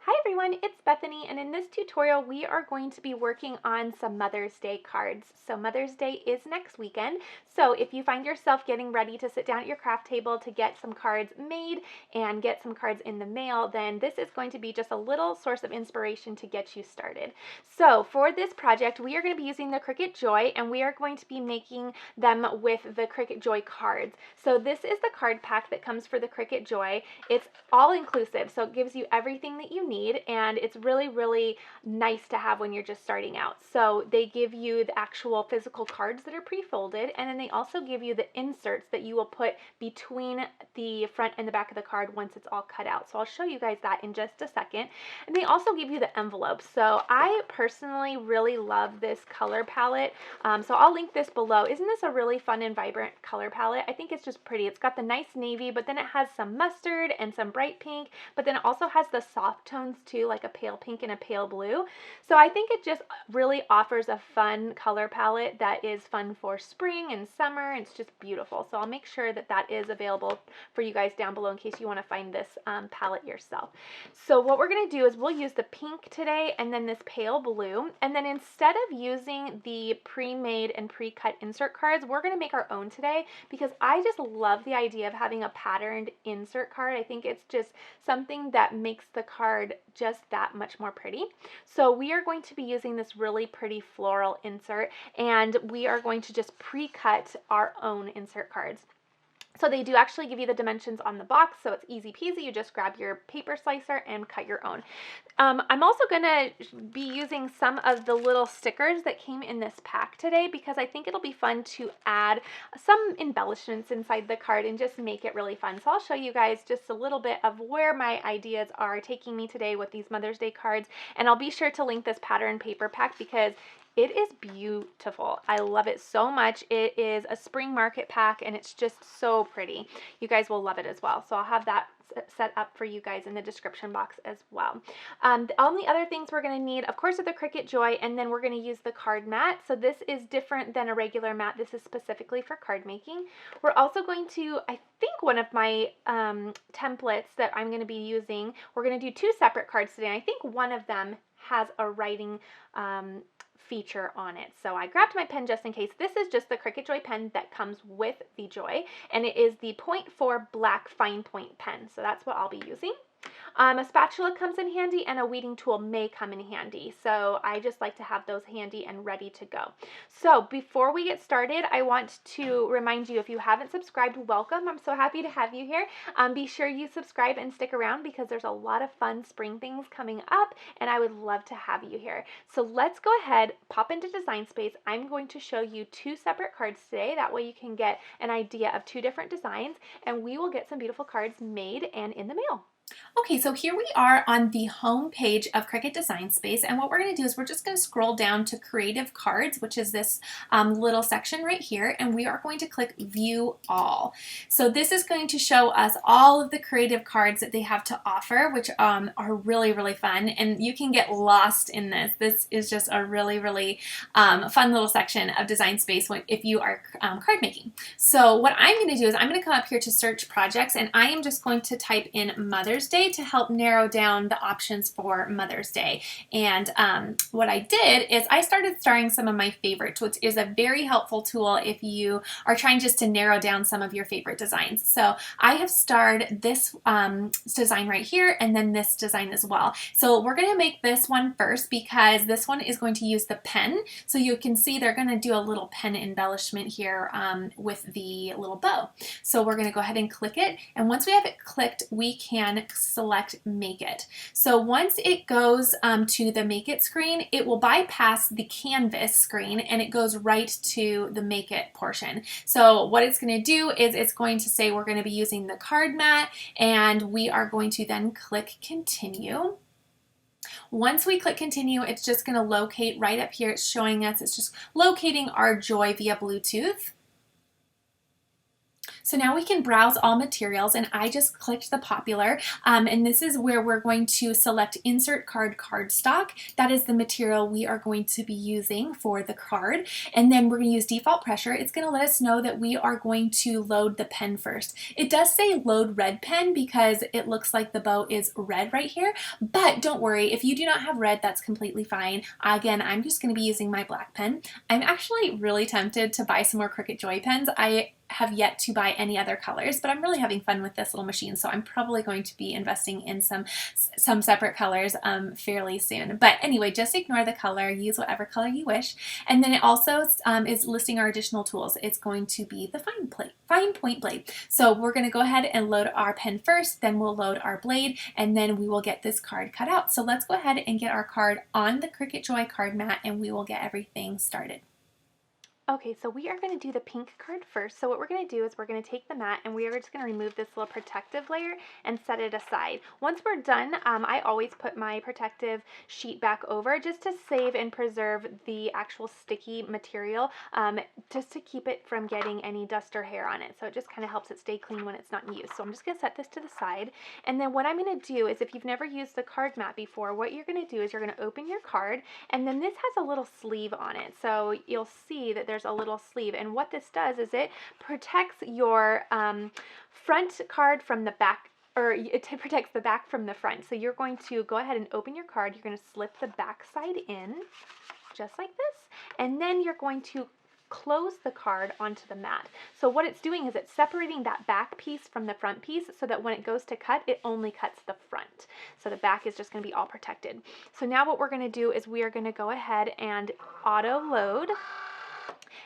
Hi everyone, it's Bethany, and in this tutorial we are going to be working on some Mother's Day cards. So Mother's Day is next weekend, so if you find yourself getting ready to sit down at your craft table to get some cards made and get some cards in the mail, then this is going to be just a little source of inspiration to get you started. So for this project we are going to be using the Cricut Joy, and we are going to be making them with the Cricut Joy cards. So this is the card pack that comes for the Cricut Joy. It's all inclusive, so it gives you everything that you need, and it's really nice to have when you're just starting out. So they give you the actual physical cards that are pre-folded, and then they also give you the inserts that you will put between the front and the back of the card once it's all cut out. So I'll show you guys that in just a second. And they also give you the envelopes. So I personally really love this color palette. So I'll link this below. Isn't this a really fun and vibrant color palette? I think it's just pretty. It's got the nice navy, but then it has some mustard and some bright pink, but then it also has the soft tones too, like a pale pink and a pale blue. So I think it just really offers a fun color palette that is fun for spring and summer. It's just beautiful. So I'll make sure that that is available for you guys down below in case you want to find this palette yourself. So what we're going to do is we'll use the pink today and then this pale blue, and then instead of using the pre-made and pre-cut insert cards, we're going to make our own today because I just love the idea of having a patterned insert card. I think it's just something that makes the card just that much more pretty. So we are going to be using this really pretty floral insert, and we are going to just pre-cut our own insert cards. So they do actually give you the dimensions on the box, so it's easy peasy. You just grab your paper slicer and cut your own. I'm also going to be using some of the little stickers that came in this pack today because I think it'll be fun to add some embellishments inside the card and just make it really fun. So I'll show you guys just a little bit of where my ideas are taking me today with these Mother's Day cards, and I'll be sure to link this pattern paper pack because it is beautiful. I love it so much. It is a spring market pack and it's just so pretty. You guys will love it as well. So I'll have that set up for you guys in the description box as well. The only other things we're going to need, of course, are the Cricut Joy, and then we're going to use the card mat. So this is different than a regular mat. This is specifically for card making. We're also going to, I think one of my templates that I'm going to be using, we're going to do two separate cards today. And I think one of them has a writing feature on it. So I grabbed my pen just in case. This is just the Cricut Joy pen that comes with the Joy, and it is the 0.4 black fine point pen. So that's what I'll be using. A spatula comes in handy, and a weeding tool may come in handy. So I just like to have those handy and ready to go. So before we get started, I want to remind you, if you haven't subscribed, welcome. I'm so happy to have you here. Be sure you subscribe and stick around because there's a lot of fun spring things coming up, and I would love to have you here. So let's go ahead, pop into Design Space. I'm going to show you two separate cards today. That way you can get an idea of two different designs, and we will get some beautiful cards made and in the mail. Okay, so here we are on the home page of Cricut Design Space, and what we're going to do is we're just going to scroll down to Creative Cards, which is this little section right here, and we are going to click View All. So this is going to show us all of the creative cards that they have to offer, which are really fun, and you can get lost in this. This is just a really fun little section of Design Space if you are card making. So what I'm going to do is I'm going to come up here to Search Projects, and I am just going to type in Mother's Day to help narrow down the options for Mother's Day. And what I did is I started starring some of my favorites, which is a very helpful tool if you are trying just to narrow down some of your favorite designs. So I have starred this design right here, and then this design as well. So we're going to make this one first because this one is going to use the pen. So you can see they're going to do a little pen embellishment here with the little bow. So we're going to go ahead and click it, and once we have it clicked, we can select Make It. So once it goes to the Make It screen, it will bypass the Canvas screen and it goes right to the Make It portion. So what it's going to do is it's going to say we're going to be using the card mat, and we are going to then click Continue. Once we click Continue, it's just going to locate right up here. It's showing us, it's just locating our Joy via Bluetooth. So now we can browse all materials, and I just clicked the popular, and this is where we're going to select insert card cardstock. That is the material we are going to be using for the card, and then we're going to use default pressure. It's going to let us know that we are going to load the pen first. It does say load red pen because it looks like the bow is red right here, but don't worry, if you do not have red, that's completely fine. Again, I'm just going to be using my black pen. I'm actually really tempted to buy some more Cricut Joy pens. I have yet to buy any other colors, but I'm really having fun with this little machine, so I'm probably going to be investing in some separate colors fairly soon. But anyway, just ignore the color, use whatever color you wish. And then it also is listing our additional tools. It's going to be the fine point blade. So we're going to go ahead and load our pen first, then we'll load our blade, and then we will get this card cut out. So let's go ahead and get our card on the Cricut Joy card mat, and we will get everything started. Okay, so we are going to do the pink card first. So what we're going to do is we're going to take the mat and we are just going to remove this little protective layer and set it aside. Once we're done, I always put my protective sheet back over just to save and preserve the actual sticky material, just to keep it from getting any dust or hair on it. So it just kind of helps it stay clean when it's not in use. So I'm just going to set this to the side. And then what I'm going to do is, if you've never used the card mat before, what you're going to do is you're going to open your card, and then this has a little sleeve on it. So you'll see that there's a little sleeve, and what this does is it protects your front card from the back, or it protects the back from the front. So you're going to go ahead and open your card, you're going to slip the back side in just like this, and then you're going to close the card onto the mat. So what it's doing is it's separating that back piece from the front piece so that when it goes to cut, it only cuts the front. So the back is just going to be all protected. So now what we're going to do is we are going to go ahead and auto load.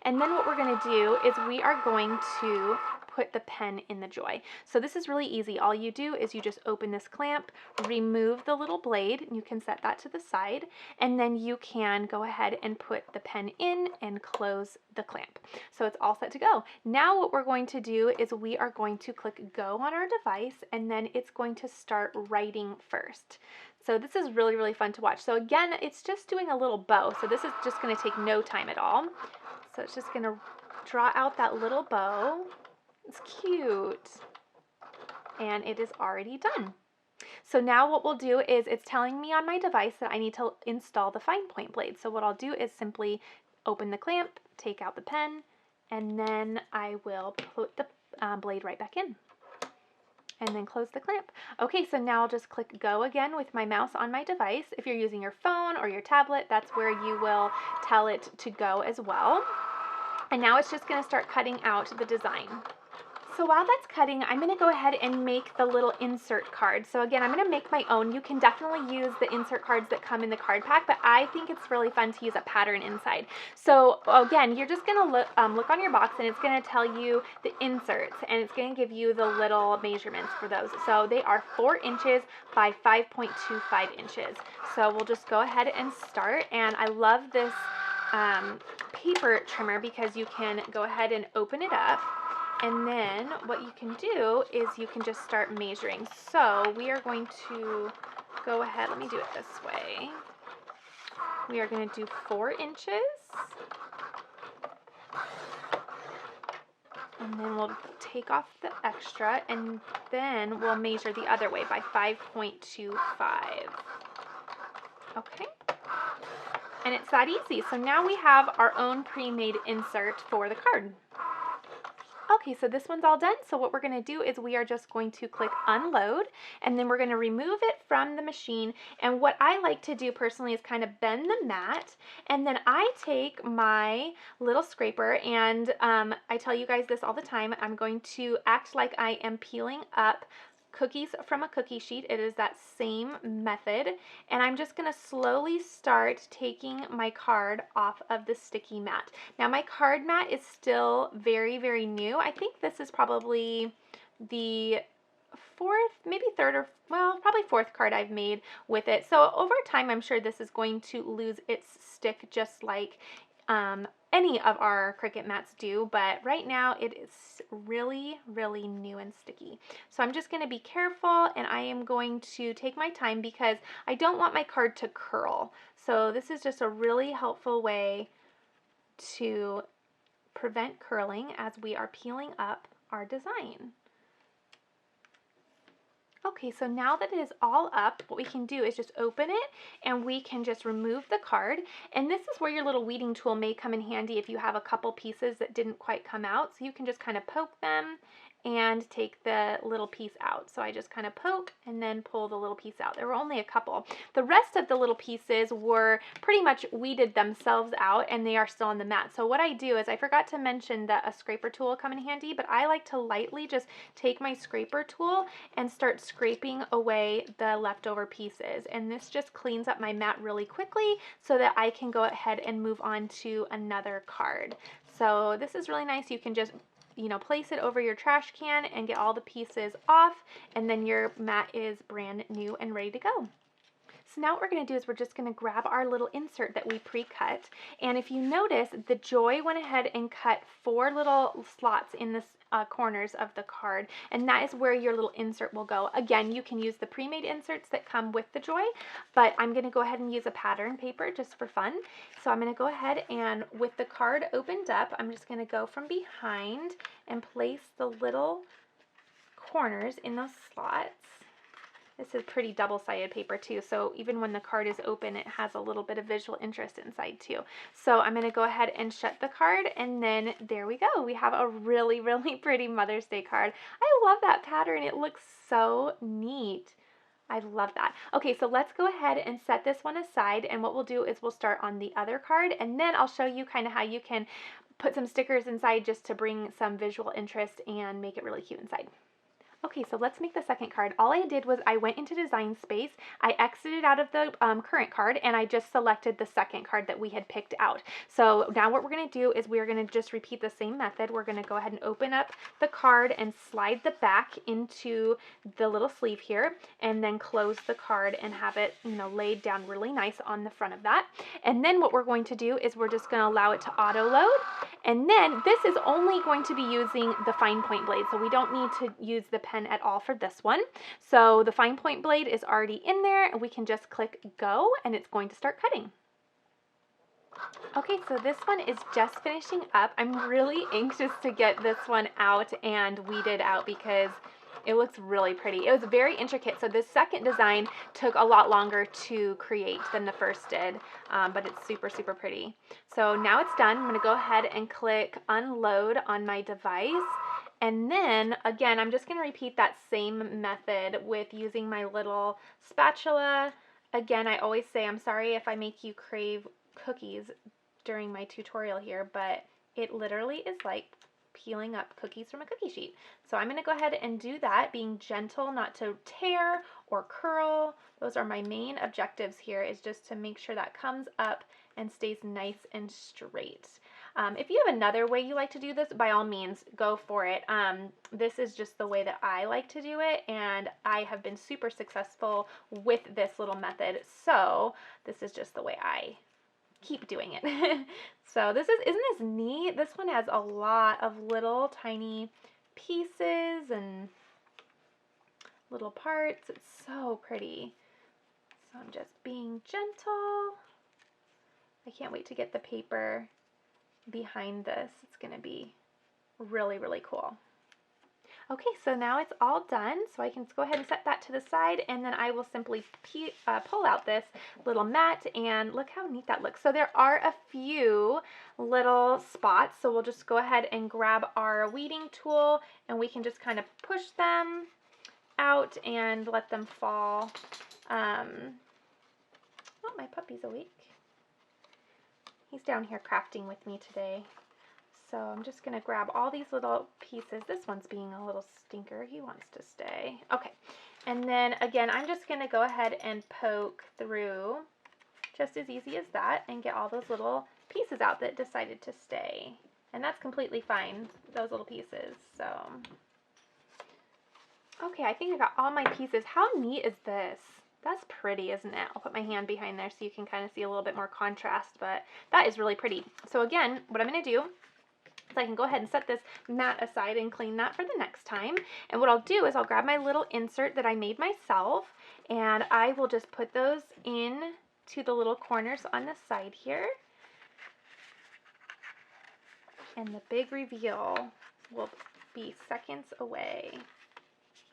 And then what we're going to do is we are going to put the pen in the Joy. So this is really easy. All you do is you just open this clamp, remove the little blade, and you can set that to the side, and then you can go ahead and put the pen in and close the clamp. So it's all set to go. Now what we're going to do is we are going to click go on our device, and then it's going to start writing first. So this is really, really fun to watch. So again, it's just doing a little bow. So this is just going to take no time at all. So it's just going to draw out that little bow. It's cute. And it is already done. So now what we'll do is it's telling me on my device that I need to install the fine point blade. So what I'll do is simply open the clamp, take out the pen, and then I will put the blade right back in. And then close the clamp. Okay, so now I'll just click go again with my mouse on my device. If you're using your phone or your tablet, that's where you will tell it to go as well. And now it's just going to start cutting out the design. So while that's cutting, I'm going to go ahead and make the little insert card. So again, I'm going to make my own. You can definitely use the insert cards that come in the card pack, but I think it's really fun to use a pattern inside. So again, you're just going to look on your box, and it's going to tell you the inserts, and it's going to give you the little measurements for those. So they are 4 inches by 5.25 inches. So we'll just go ahead and start. And I love this paper trimmer because you can go ahead and open it up. And then what you can do is you can just start measuring. So we are going to go ahead, let me do it this way. We are going to do 4 inches. And then we'll take off the extra, and then we'll measure the other way by 5.25. Okay. And it's that easy. So now we have our own pre-made insert for the card. Okay, so this one's all done. So what we're going to do is we are just going to click unload, and then we're going to remove it from the machine. And what I like to do personally is kind of bend the mat, and then I take my little scraper, and I tell you guys this all the time, I'm going to act like I am peeling up cookies from a cookie sheet. It is that same method, and I'm just going to slowly start taking my card off of the sticky mat. Now my card mat is still very, very new. I think this is probably the fourth, maybe third, or well, probably fourth card I've made with it. So over time, I'm sure this is going to lose its stick just like any of our Cricut mats do, but right now it is really, really new and sticky. So I'm just going to be careful, and I am going to take my time because I don't want my card to curl. So this is just a really helpful way to prevent curling as we are peeling up our design. Okay, so now that it is all up, what we can do is just open it and we can just remove the card. And this is where your little weeding tool may come in handy if you have a couple pieces that didn't quite come out. So you can just kind of poke them and take the little piece out. So I just kind of poke and then pull the little piece out. There were only a couple. The rest of the little pieces were pretty much weeded themselves out and they are still on the mat. So what I do is, I forgot to mention that a scraper tool will come in handy, but I like to lightly just take my scraper tool and start scraping away the leftover pieces. And this just cleans up my mat really quickly so that I can go ahead and move on to another card. So this is really nice. You can just place it over your trash can and get all the pieces off, and then your mat is brand new and ready to go. So now what we're going to do is we're just going to grab our little insert that we pre-cut, and if you notice, the Joy went ahead and cut 4 little slots in the corners of the card, and that is where your little insert will go. Again, you can use the pre-made inserts that come with the Joy, but I'm going to go ahead and use a pattern paper just for fun. So I'm going to go ahead and, with the card opened up, I'm just going to go from behind and place the little corners in those slots. This is pretty double-sided paper too, so even when the card is open, it has a little bit of visual interest inside too. So I'm going to go ahead and shut the card, and then there we go. We have a really, really pretty Mother's Day card. I love that pattern. It looks so neat. I love that. Okay, so let's go ahead and set this one aside, and what we'll do is we'll start on the other card, and then I'll show you kind of how you can put some stickers inside just to bring some visual interest and make it really cute inside. Okay, so let's make the second card. All I did was I went into Design Space, I exited out of the current card, and I just selected the second card that we had picked out. So now what we're going to do is we're going to just repeat the same method. We're going to go ahead and open up the card and slide the back into the little sleeve here, and then close the card and have it, laid down really nice on the front of that. And then what we're going to do is we're just going to allow it to auto load. And then this is only going to be using the fine point blade, so we don't need to use the pen at all for this one. So the fine point blade is already in there, and we can just click go, and it's going to start cutting. Okay, so this one is just finishing up. I'm really anxious to get this one out and weeded out because it looks really pretty. It was very intricate, so this second design took a lot longer to create than the first did, but it's super, super pretty. So now it's done. I'm going to go ahead and click unload on my device. And then, again, I'm just going to repeat that same method with using my little spatula. Again, I always say I'm sorry if I make you crave cookies during my tutorial here, but it literally is like peeling up cookies from a cookie sheet. So I'm going to go ahead and do that, being gentle, not to tear or curl. Those are my main objectives here, is just to make sure that comes up and stays nice and straight. If you have another way you like to do this, by all means, go for it. This is just the way that I like to do it, and I have been super successful with this little method. So this is just the way I keep doing it. So isn't this neat? This one has a lot of little tiny pieces and little parts. It's so pretty. So I'm just being gentle. I can't wait to get the paper behind this. It's going to be really, really cool. Okay, so now it's all done, so I can go ahead and set that to the side, and then I will simply pull out this little mat, and look how neat that looks. So there are a few little spots, so we'll just go ahead and grab our weeding tool, and we can just kind of push them out and let them fall. Oh, my puppy's awake. He's down here crafting with me today. So I'm just going to grab all these little pieces. This one's being a little stinker. He wants to stay. Okay. And then again, I'm just going to go ahead and poke through just as easy as that and get all those little pieces out that decided to stay. And that's completely fine, those little pieces. So, okay, I think I got all my pieces. How neat is this? That's pretty, isn't it? I'll put my hand behind there so you can kind of see a little bit more contrast, but that is really pretty. So again, what I'm going to do, so I can go ahead and set this mat aside and clean that for the next time. And what I'll do is I'll grab my little insert that I made myself, and I will just put those in to the little corners on the side here. And the big reveal will be seconds away.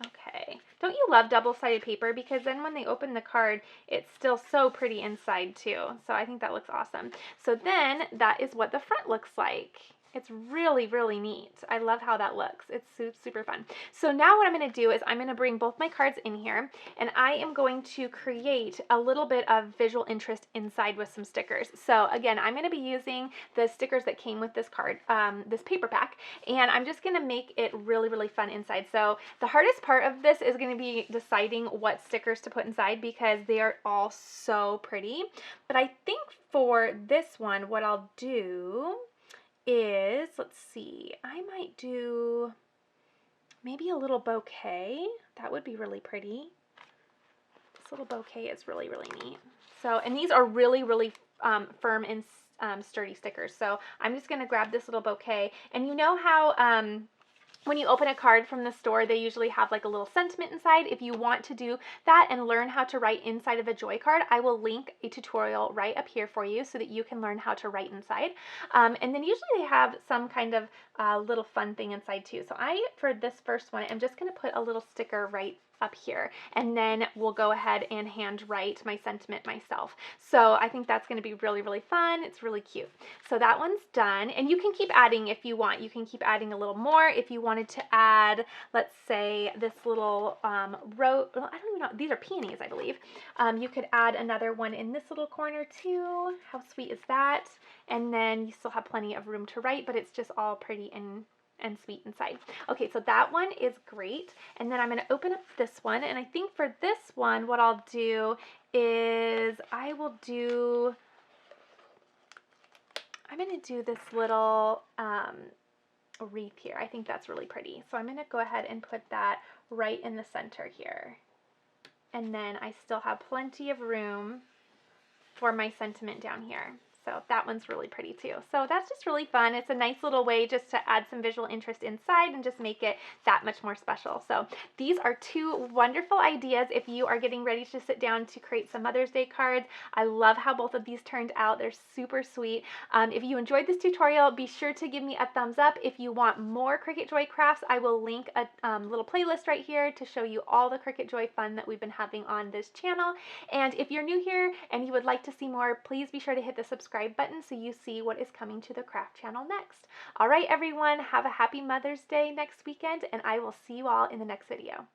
Okay. Don't you love double-sided paper? Because then when they open the card, it's still so pretty inside too. So I think that looks awesome. So then that is what the front looks like. It's really, really neat. I love how that looks. It's super fun. So now what I'm going to do is I'm going to bring both my cards in here, and I am going to create a little bit of visual interest inside with some stickers. So again, I'm going to be using the stickers that came with this card, this paper pack, and I'm just going to make it really, really fun inside. So the hardest part of this is going to be deciding what stickers to put inside because they are all so pretty. But I think for this one, what I'll do is, let's see, I might do maybe a little bouquet. That would be really pretty. This little bouquet is really, really neat. So, and these are really, really firm and sturdy stickers. So I'm just going to grab this little bouquet. And you know how when you open a card from the store, they usually have like a little sentiment inside. If you want to do that and learn how to write inside of a Joy card, I will link a tutorial right up here for you so that you can learn how to write inside. And then usually they have some kind of little fun thing inside too. So for this first one, I'm just going to put a little sticker right up here, and then we'll go ahead and hand write my sentiment myself. So I think that's going to be really, really fun. It's really cute. So that one's done, and you can keep adding if you want. You can keep adding a little more if you wanted to add, let's say, this little row. Well, I don't even know. These are peonies, I believe. You could add another one in this little corner too. How sweet is that? And then you still have plenty of room to write, but it's just all pretty and sweet inside. Okay, so that one is great. And then I'm going to open up this one. And I think for this one, what I'll do is I'm going to do this little wreath here. I think that's really pretty. So I'm going to go ahead and put that right in the center here. And then I still have plenty of room for my sentiment down here. So that one's really pretty too. So that's just really fun. It's a nice little way just to add some visual interest inside and just make it that much more special. So these are two wonderful ideas if you are getting ready to sit down to create some Mother's Day cards. I love how both of these turned out. They're super sweet. If you enjoyed this tutorial, be sure to give me a thumbs up. If you want more Cricut Joy crafts, I will link a little playlist right here to show you all the Cricut Joy fun that we've been having on this channel. And if you're new here and you would like to see more, please be sure to hit the subscribe button so you see what is coming to the craft channel next. All right, everyone, have a happy Mother's Day next weekend, and I will see you all in the next video.